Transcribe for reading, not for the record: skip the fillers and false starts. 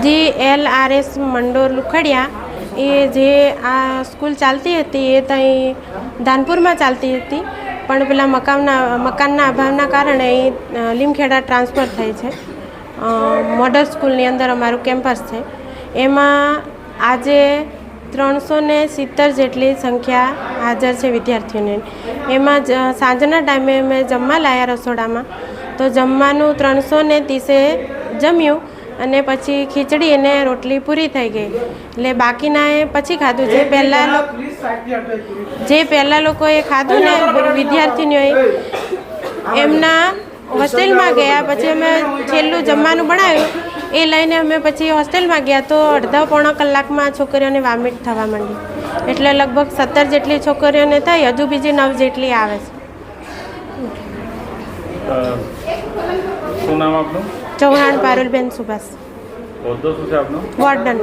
GLRS Mandore Lukhdiya એ જે આ school ચાલતી હતી એ ત્યાં ધાનપુરમાં ચાલતી હતી, પણ પેલા મકાનના અભાવના કારણે એ લીમખેડા ટ્રાન્સફર થઈ છે. મોડલ સ્કૂલની અંદર અમારું કેમ્પસ છે. એમાં આજે 370 જેટલી સંખ્યા હાજર છે વિદ્યાર્થીઓની. એમાં સાંજના ટાઈમે અમે જમવા લાવ્યા રસોડામાં, તો જમવાનું 330 જમ્યું અને પછી ખીચડી અને રોટલી પૂરી થઈ ગઈ. એટલે બાકીના એ પછી ખાધું. જે પહેલાં લોકોએ ખાધું ને વિદ્યાર્થીનીઓએ એમના હોસ્ટેલમાં ગયા, પછી અમે છેલ્લું જમવાનું બનાવ્યું એ લઈને અમે પછી હોસ્ટેલમાં ગયા, તો અડધા-પોણા કલાકમાં છોકરીઓને વામિટ થવા માંડી. એટલે લગભગ 17 જેટલી છોકરીઓને થઈ, હજુ બીજી 9 જેટલી આવે છે. શું નામ આપનું? ચૌહાણ પારુલબેન સુભાષ, હોદ્દો શું છે આપનો? વોર્ડન.